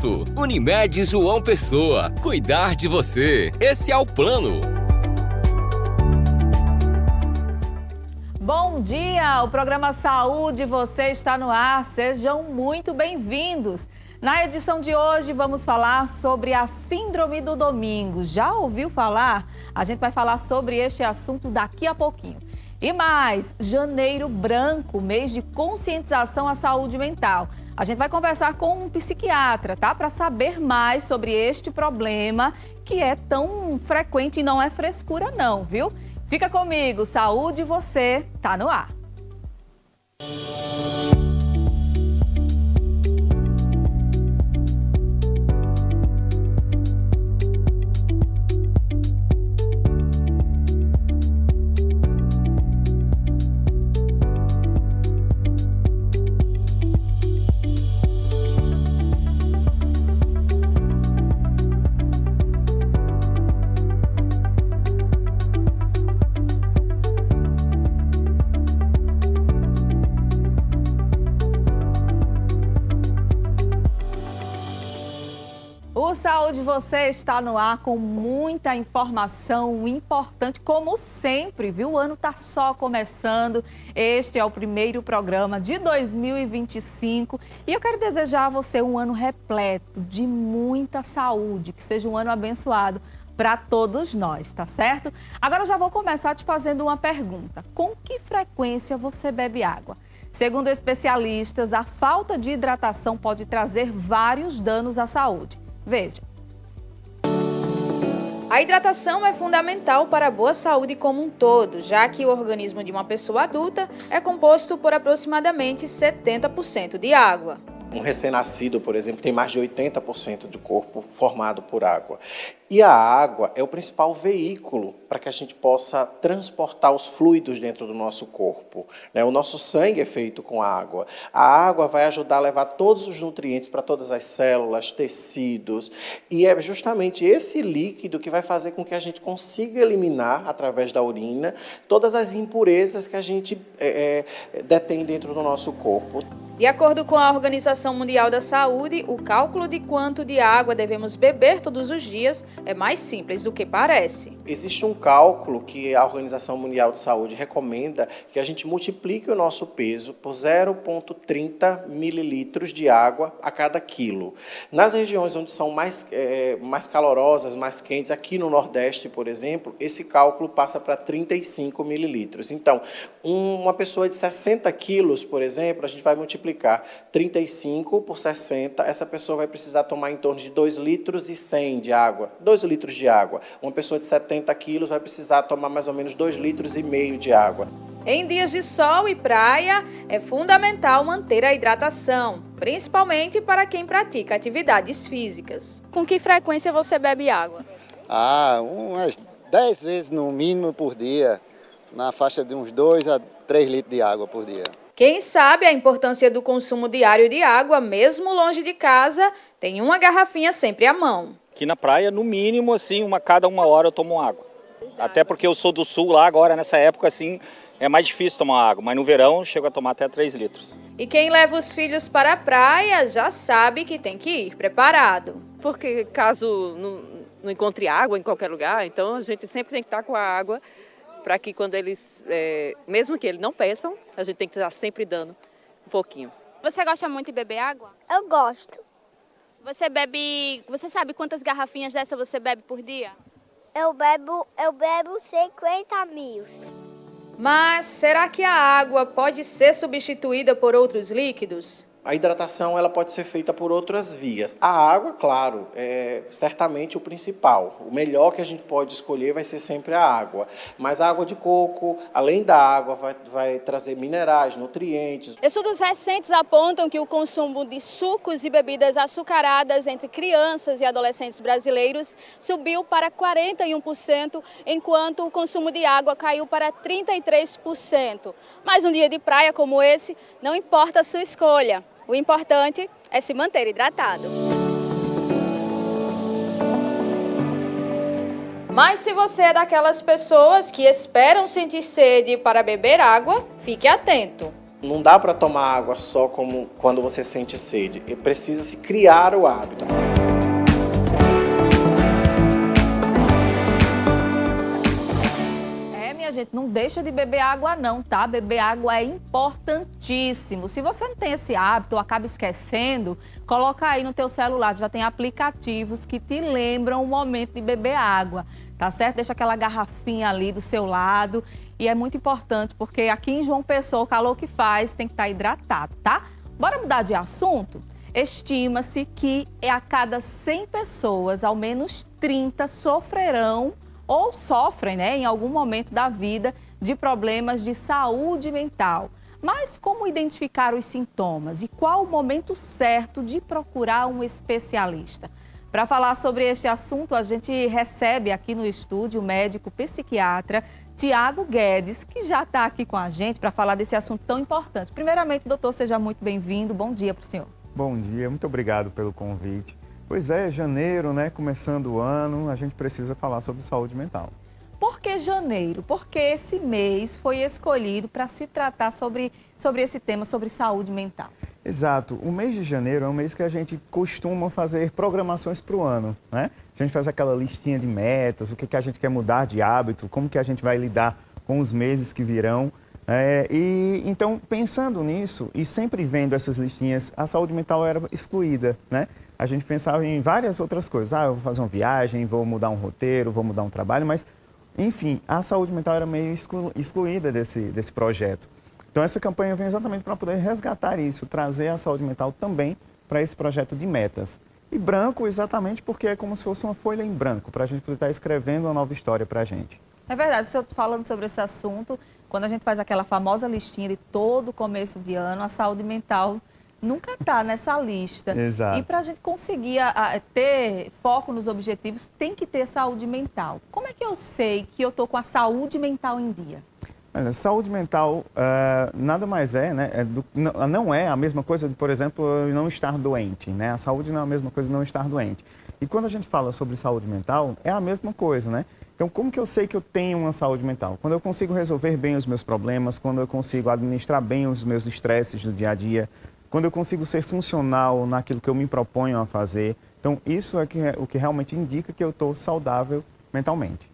junto. Unimed João Pessoa. Cuidar de você. Esse é o plano. Bom dia! O programa Saúde Você está no ar. Sejam muito bem-vindos. Na edição de hoje vamos falar sobre a Síndrome do Domingo. Já ouviu falar? A gente vai falar sobre este assunto daqui a pouquinho. E mais, Janeiro Branco, mês de conscientização à saúde mental. A gente vai conversar com um psiquiatra, tá? Para saber mais sobre este problema que é tão frequente e não é frescura não, viu? Fica comigo, Saúde Você tá no ar. O Saúde Você está no ar com muita informação importante, como sempre, viu? O ano está só começando. Este é o primeiro programa de 2025 e eu quero desejar a você um ano repleto de muita saúde, que seja um ano abençoado para todos nós, tá certo? Agora eu já vou começar te fazendo uma pergunta. Com que frequência você bebe água? Segundo especialistas, a falta de hidratação pode trazer vários danos à saúde. Veja. A hidratação é fundamental para a boa saúde como um todo, já que o organismo de uma pessoa adulta é composto por aproximadamente 70% de água. Um recém-nascido, por exemplo, tem mais de 80% do corpo formado por água. E a água é o principal veículo para que a gente possa transportar os fluidos dentro do nosso corpo. O nosso sangue é feito com água. A água vai ajudar a levar todos os nutrientes para todas as células, tecidos. E é justamente esse líquido que vai fazer com que a gente consiga eliminar, através da urina, todas as impurezas que a gente detém dentro do nosso corpo. De acordo com a Organização Mundial da Saúde, o cálculo de quanto de água devemos beber todos os dias é mais simples do que parece. Existe um cálculo que a Organização Mundial de Saúde recomenda que a gente multiplique o nosso peso por 0,30 mililitros de água a cada quilo. Nas regiões onde são mais calorosas, mais quentes, aqui no Nordeste, por exemplo, esse cálculo passa para 35 mililitros. Então, uma pessoa de 60 quilos, por exemplo, a gente vai multiplicar 35 por 60, essa pessoa vai precisar tomar em torno de 2,1 litros de água. 2 litros de água. Uma pessoa de 70 quilos vai precisar tomar mais ou menos 2,5 litros de água. Em dias de sol e praia, é fundamental manter a hidratação, principalmente para quem pratica atividades físicas. Com que frequência você bebe água? Umas 10 vezes no mínimo por dia, na faixa de uns 2 a 3 litros de água por dia. Quem sabe a importância do consumo diário de água, mesmo longe de casa, tem uma garrafinha sempre à mão. Aqui na praia, no mínimo, assim, cada uma hora eu tomo água. Até porque eu sou do sul, lá agora, nessa época, assim, é mais difícil tomar água. Mas no verão, eu chego a tomar até 3 litros. E quem leva os filhos para a praia já sabe que tem que ir preparado. Porque caso não encontre água em qualquer lugar, então a gente sempre tem que estar com a água para que quando eles, mesmo que eles não peçam, a gente tem que estar sempre dando um pouquinho. Você gosta muito de beber água? Eu gosto. Você sabe quantas garrafinhas dessa você bebe por dia? Eu bebo 50 mil. Mas será que a água pode ser substituída por outros líquidos? A hidratação ela pode ser feita por outras vias. A água, claro, é certamente o principal. O melhor que a gente pode escolher vai ser sempre a água. Mas a água de coco, além da água, vai trazer minerais, nutrientes. Estudos recentes apontam que o consumo de sucos e bebidas açucaradas entre crianças e adolescentes brasileiros subiu para 41%, enquanto o consumo de água caiu para 33%. Mas um dia de praia como esse, não importa a sua escolha. O importante é se manter hidratado. Mas se você é daquelas pessoas que esperam sentir sede para beber água, fique atento. Não dá para tomar água só como quando você sente sede. Precisa-se criar o hábito. Minha gente, não deixa de beber água não, tá? Beber água é importantíssimo. Se você não tem esse hábito ou acaba esquecendo, coloca aí no teu celular, já tem aplicativos que te lembram o momento de beber água, tá certo? Deixa aquela garrafinha ali do seu lado e é muito importante porque aqui em João Pessoa o calor que faz tem que estar hidratado, tá? Bora mudar de assunto? Estima-se que a cada 100 pessoas, ao menos 30 sofrerão ou sofrem, né, em algum momento da vida de problemas de saúde mental. Mas como identificar os sintomas e qual o momento certo de procurar um especialista? Para falar sobre este assunto, a gente recebe aqui no estúdio o médico psiquiatra Tiago Guedes, que já está aqui com a gente para falar desse assunto tão importante. Primeiramente, doutor, seja muito bem-vindo. Bom dia para o senhor. Bom dia, muito obrigado pelo convite. Pois é, janeiro, né? Começando o ano, a gente precisa falar sobre saúde mental. Por que janeiro? Porque esse mês foi escolhido para se tratar sobre esse tema, sobre saúde mental. Exato. O mês de janeiro é um mês que a gente costuma fazer programações para o ano, né? A gente faz aquela listinha de metas, o que a gente quer mudar de hábito, como que a gente vai lidar com os meses que virão. Então, pensando nisso e sempre vendo essas listinhas, a saúde mental era excluída, né? A gente pensava em várias outras coisas. Eu vou fazer uma viagem, vou mudar um roteiro, vou mudar um trabalho, mas, enfim, a saúde mental era meio excluída desse projeto. Então, essa campanha vem exatamente para poder resgatar isso, trazer a saúde mental também para esse projeto de metas. E branco exatamente porque é como se fosse uma folha em branco, para a gente poder estar escrevendo uma nova história para a gente. É verdade, estou falando sobre esse assunto, quando a gente faz aquela famosa listinha de todo começo de ano, a saúde mental nunca está nessa lista. Exato. E para a gente conseguir ter foco nos objetivos, tem que ter saúde mental. Como é que eu sei que eu estou com a saúde mental em dia? Olha, saúde mental nada mais né? Não é a mesma coisa de, por exemplo, não estar doente, né? A saúde não é a mesma coisa de não estar doente. E quando a gente fala sobre saúde mental, é a mesma coisa, né? Então, como que eu sei que eu tenho uma saúde mental? Quando eu consigo resolver bem os meus problemas, quando eu consigo administrar bem os meus estresses do dia a dia, quando eu consigo ser funcional naquilo que eu me proponho a fazer. Então, isso é o que realmente indica que eu estou saudável mentalmente.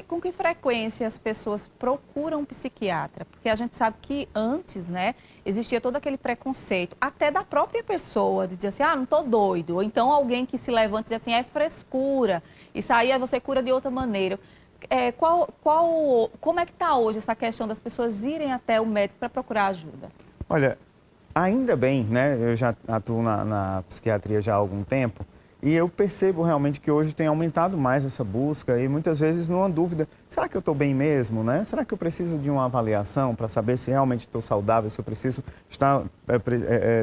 Com que frequência as pessoas procuram um psiquiatra? Porque a gente sabe que antes, né, existia todo aquele preconceito, até da própria pessoa, de dizer assim, não estou doido. Ou então alguém que se levanta e diz assim, é frescura. Isso aí você cura de outra maneira. Como é que está hoje essa questão das pessoas irem até o médico para procurar ajuda? Olha, ainda bem, né? Eu já atuo na psiquiatria já há algum tempo e eu percebo realmente que hoje tem aumentado mais essa busca e muitas vezes numa dúvida, será que eu estou bem mesmo, né? Será que eu preciso de uma avaliação para saber se realmente estou saudável, se eu preciso estar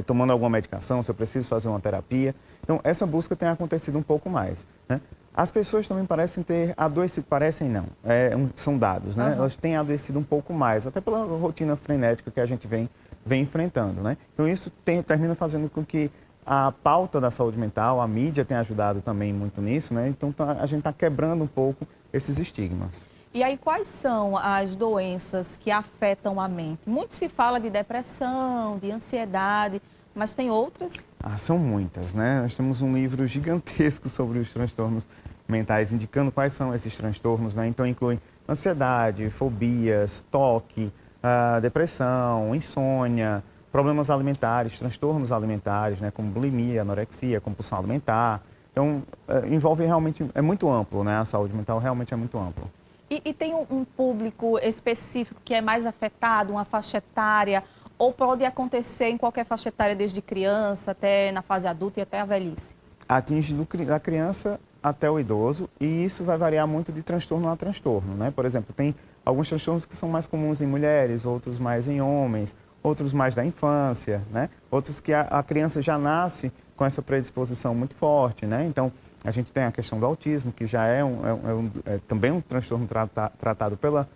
tomando alguma medicação, se eu preciso fazer uma terapia? Então, essa busca tem acontecido um pouco mais, né? As pessoas também parecem ter adoecido, parecem não, são dados, né? Elas têm adoecido um pouco mais, até pela rotina frenética que a gente vem enfrentando, né? Então, isso termina fazendo com que a pauta da saúde mental, a mídia tem ajudado também muito nisso, né? Então, a gente está quebrando um pouco esses estigmas. E aí, quais são as doenças que afetam a mente? Muito se fala de depressão, de ansiedade, mas tem outras? São muitas, né? Nós temos um livro gigantesco sobre os transtornos mentais, indicando quais são esses transtornos, né? Então, inclui ansiedade, fobias, toque, depressão, insônia, problemas alimentares, transtornos alimentares, né, como bulimia, anorexia, compulsão alimentar. Então, envolve realmente, é muito amplo, né? A saúde mental realmente é muito amplo. E tem um público específico que é mais afetado, uma faixa etária, ou pode acontecer em qualquer faixa etária, desde criança até na fase adulta e até a velhice? Atinge da criança até o idoso e isso vai variar muito de transtorno a transtorno, né? Por exemplo, tem alguns transtornos que são mais comuns em mulheres, outros mais em homens, outros mais da infância, né? Outros que a criança já nasce com essa predisposição muito forte, né? Então, a gente tem a questão do autismo, que já é também um transtorno tratado pela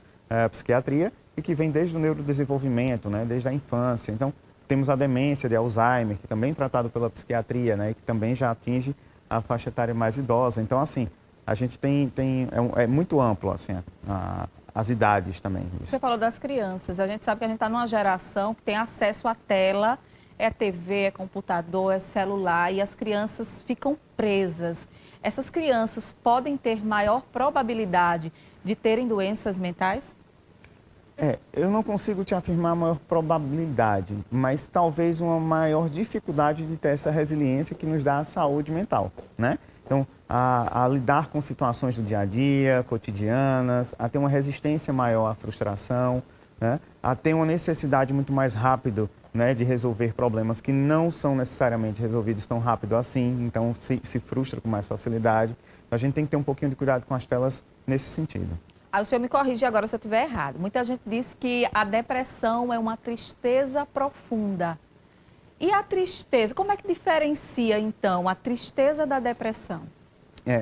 psiquiatria e que vem desde o neurodesenvolvimento, né? Desde a infância. Então, temos a demência de Alzheimer, que também é tratado pela psiquiatria, né? E que também já atinge a faixa etária mais idosa. Então, assim, a gente é muito amplo, assim, as idades também. Você falou das crianças. A gente sabe que a gente está numa geração que tem acesso à tela, é TV, é computador, é celular, e as crianças ficam presas. Essas crianças podem ter maior probabilidade de terem doenças mentais? Eu não consigo te afirmar a maior probabilidade, mas talvez uma maior dificuldade de ter essa resiliência que nos dá a saúde mental, né? Então, a lidar com situações do dia a dia, cotidianas, a ter uma resistência maior à frustração, né? A ter uma necessidade muito mais rápido, né, de resolver problemas que não são necessariamente resolvidos tão rápido assim, então se frustra com mais facilidade. A gente tem que ter um pouquinho de cuidado com as telas nesse sentido. Aí o senhor me corrige agora se eu estiver errado. Muita gente diz que a depressão é uma tristeza profunda. E a tristeza, como é que diferencia, então, a tristeza da depressão?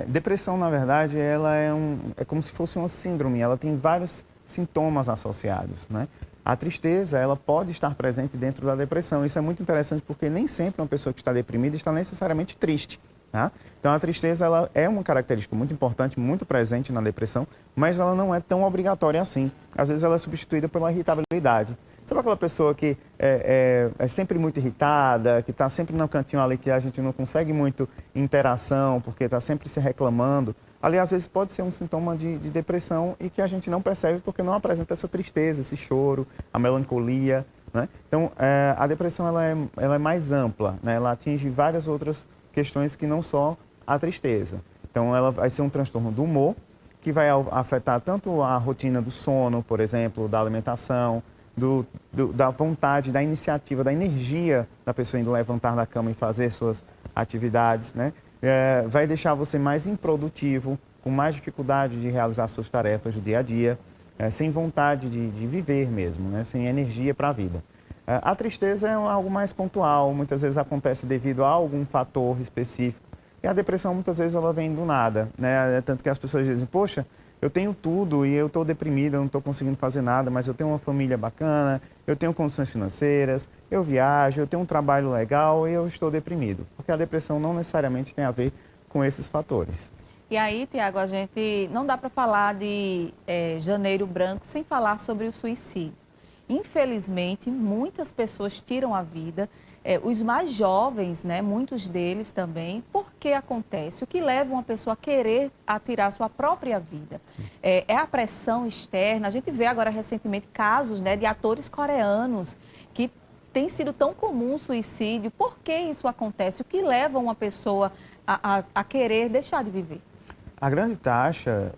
Depressão, na verdade, ela é como se fosse uma síndrome, ela tem vários sintomas associados, né? A tristeza, ela pode estar presente dentro da depressão. Isso é muito interessante porque nem sempre uma pessoa que está deprimida está necessariamente triste. Tá? Então, a tristeza ela é uma característica muito importante, muito presente na depressão, mas ela não é tão obrigatória assim. Às vezes, ela é substituída pela irritabilidade. Sabe aquela pessoa que é sempre muito irritada, que está sempre no cantinho ali, que a gente não consegue muito interação, porque está sempre se reclamando? Ali, às vezes, pode ser um sintoma de depressão e que a gente não percebe porque não apresenta essa tristeza, esse choro, a melancolia, né? Então, a depressão ela é mais ampla, né? Ela atinge várias outras questões que não só a tristeza. Então, ela vai ser um transtorno do humor, que vai afetar tanto a rotina do sono, por exemplo, da alimentação, da vontade, da iniciativa, da energia da pessoa indo levantar da cama e fazer suas atividades, né? Vai deixar você mais improdutivo, com mais dificuldade de realizar suas tarefas do dia a dia, sem vontade de viver mesmo, né? Sem energia para a vida. A tristeza é algo mais pontual, muitas vezes acontece devido a algum fator específico. E a depressão, muitas vezes, ela vem do nada, né? Tanto que as pessoas dizem, poxa, eu tenho tudo e eu estou deprimida, eu não estou conseguindo fazer nada, mas eu tenho uma família bacana, eu tenho condições financeiras, eu viajo, eu tenho um trabalho legal e eu estou deprimido. Porque a depressão não necessariamente tem a ver com esses fatores. E aí, Tiago, a gente não dá para falar de Janeiro Branco sem falar sobre o suicídio. Infelizmente, muitas pessoas tiram a vida, os mais jovens, né, muitos deles também. Por que acontece? O que leva uma pessoa a querer tirar sua própria vida? É a pressão externa. A gente vê agora recentemente casos, né, de atores coreanos que tem sido tão comum o suicídio. Por que isso acontece? O que leva uma pessoa a querer deixar de viver? A grande taxa,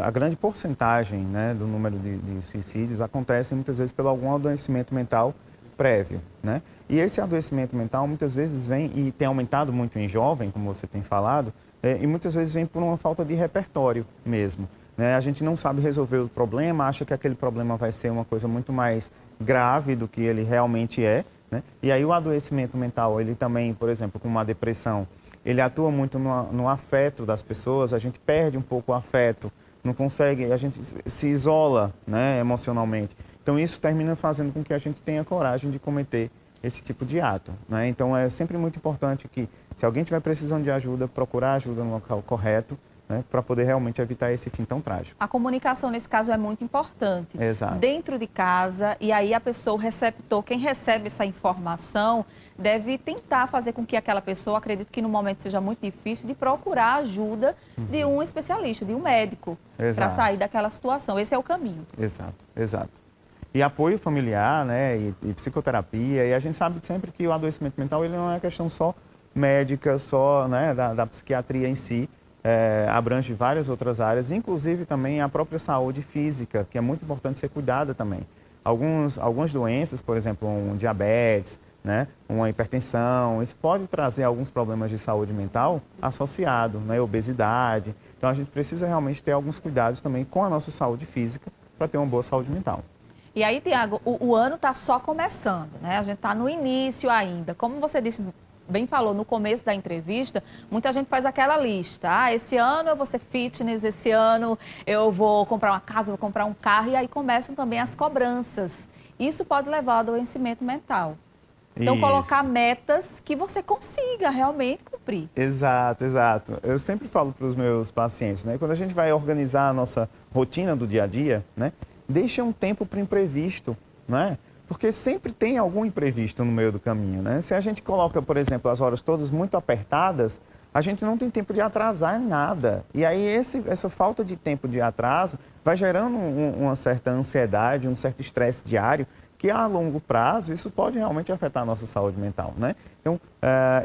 a grande porcentagem, né, do número de suicídios acontece muitas vezes pelo algum adoecimento mental prévio, né? E esse adoecimento mental muitas vezes vem, e tem aumentado muito em jovem, como você tem falado, e muitas vezes vem por uma falta de repertório mesmo, né? A gente não sabe resolver o problema, acha que aquele problema vai ser uma coisa muito mais grave do que ele realmente é, né? E aí o adoecimento mental, ele também, por exemplo, com uma depressão, ele atua muito no afeto das pessoas, a gente perde um pouco o afeto, não consegue, a gente se isola, né, emocionalmente. Então, isso termina fazendo com que a gente tenha coragem de cometer esse tipo de ato, né? Então, é sempre muito importante que, se alguém estiver precisando de ajuda, procurar ajuda no local correto, né, para poder realmente evitar esse fim tão trágico. A comunicação, nesse caso, é muito importante. Exato. Dentro de casa, e aí a pessoa, o receptor, quem recebe essa informação, deve tentar fazer com que aquela pessoa, acredite que no momento seja muito difícil, de procurar a ajuda de um especialista, de um médico, para sair daquela situação. Esse é o caminho. Exato, exato. E apoio familiar, né, e psicoterapia, e a gente sabe sempre que o adoecimento mental ele não é questão só médica, só, né, da psiquiatria em si, abrange várias outras áreas, inclusive também a própria saúde física, que é muito importante ser cuidada também. Algumas doenças, por exemplo, um diabetes, né, uma hipertensão, isso pode trazer alguns problemas de saúde mental associado, né, obesidade. Então, a gente precisa realmente ter alguns cuidados também com a nossa saúde física para ter uma boa saúde mental. E aí, Tiago, o ano está só começando, né? A gente está no início ainda. Como você disse, bem falou no começo da entrevista, muita gente faz aquela lista. Esse ano eu vou ser fitness, esse ano eu vou comprar uma casa, vou comprar um carro. E aí começam também as cobranças. Isso pode levar ao adoecimento mental. Então, colocar metas que você consiga realmente cumprir. Exato, exato. Eu sempre falo para os meus pacientes, né? Quando a gente vai organizar a nossa rotina do dia a dia, né? Deixa um tempo para o imprevisto, né? Porque sempre tem algum imprevisto no meio do caminho, né? Se a gente coloca, por exemplo, as horas todas muito apertadas, a gente não tem tempo de atrasar em nada. E aí essa falta de tempo de atraso vai gerando uma certa ansiedade, um certo estresse diário, que a longo prazo isso pode realmente afetar a nossa saúde mental, né? Então,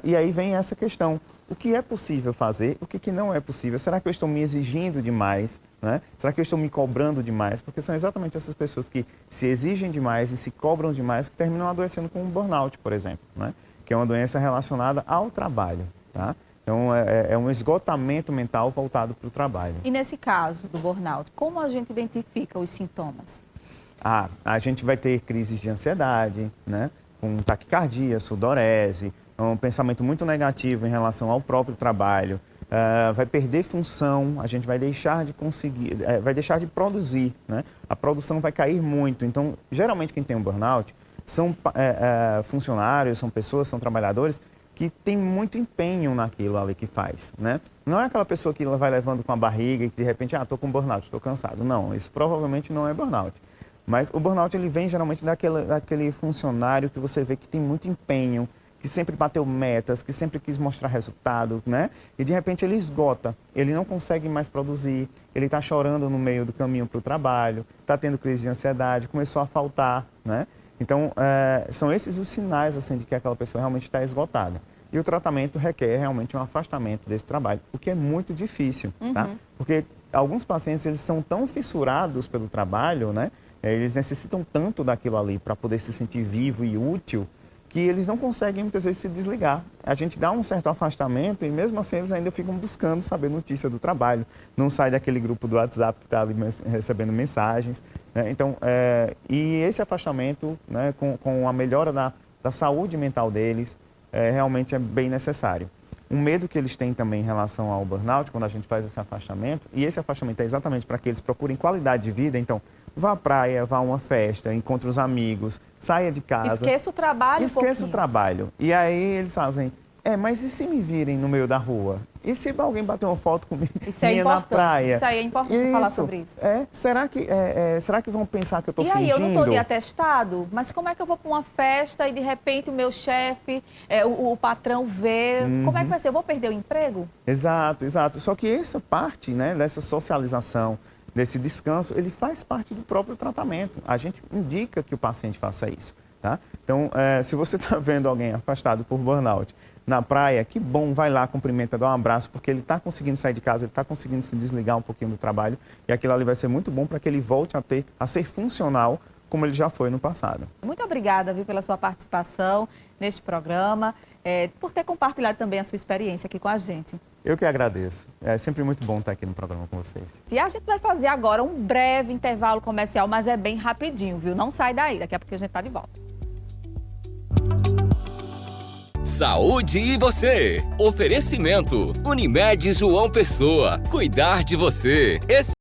e aí vem essa questão. O que é possível fazer, o que não é possível? Será que eu estou me exigindo demais? Né? Será que eu estou me cobrando demais? Porque são exatamente essas pessoas que se exigem demais e se cobram demais que terminam adoecendo com um burnout, por exemplo, né? Que é uma doença relacionada ao trabalho, tá? Então, é um esgotamento mental voltado para o trabalho. E nesse caso do burnout, como a gente identifica os sintomas? A gente vai ter crises de ansiedade, né? Com taquicardia, sudorese, um pensamento muito negativo em relação ao próprio trabalho, vai perder função, a gente vai deixar de conseguir, vai deixar de produzir, né? A produção vai cair muito. Então, geralmente quem tem um burnout são funcionários, são pessoas, são trabalhadores que têm muito empenho naquilo ali que faz, né? Não é aquela pessoa que vai levando com a barriga e que de repente, estou com burnout, estou cansado. Não, isso provavelmente não é burnout. Mas o burnout ele vem geralmente daquele funcionário que você vê que tem muito empenho, que sempre bateu metas, que sempre quis mostrar resultado, né? E de repente ele esgota, ele não consegue mais produzir, ele está chorando no meio do caminho para o trabalho, está tendo crise de ansiedade, começou a faltar, né? Então, são esses os sinais assim, de que aquela pessoa realmente está esgotada. E o tratamento requer realmente um afastamento desse trabalho, o que é muito difícil, tá? Porque alguns pacientes eles são tão fissurados pelo trabalho, né? Eles necessitam tanto daquilo ali para poder se sentir vivo e útil, que eles não conseguem muitas vezes se desligar. A gente dá um certo afastamento e mesmo assim eles ainda ficam buscando saber notícia do trabalho. Não sai daquele grupo do WhatsApp que está ali recebendo mensagens, né? Então, e esse afastamento, né, com a melhora da saúde mental deles, realmente é bem necessário. Um medo que eles têm também em relação ao burnout, quando a gente faz esse afastamento, e esse afastamento é exatamente para que eles procurem qualidade de vida, então vá à praia, vá a uma festa, encontre os amigos, saia de casa. Esqueça o trabalho Esqueça o trabalho. E aí eles fazem, mas e se me virem no meio da rua? E se alguém bater uma foto comigo na praia? Isso aí é importante você falar sobre isso. Será que vão pensar que eu estou fingindo? E aí, eu não estou de atestado, mas como é que eu vou para uma festa e de repente o meu chefe, o patrão vê? Como é que vai ser? Eu vou perder o emprego? Exato, exato. Só que essa parte, né, dessa socialização, desse descanso, ele faz parte do próprio tratamento. A gente indica que o paciente faça isso, tá? Então, se você está vendo alguém afastado por burnout na praia, que bom, vai lá, cumprimenta, dá um abraço, porque ele está conseguindo sair de casa, ele está conseguindo se desligar um pouquinho do trabalho e aquilo ali vai ser muito bom para que ele volte a ser funcional como ele já foi no passado. Muito obrigada, viu, pela sua participação neste programa, por ter compartilhado também a sua experiência aqui com a gente. Eu que agradeço. É sempre muito bom estar aqui no programa com vocês. E a gente vai fazer agora um breve intervalo comercial, mas é bem rapidinho, viu? Não sai daí, daqui a pouco a gente está de volta. Saúde e você. Oferecimento. Unimed João Pessoa. Cuidar de você.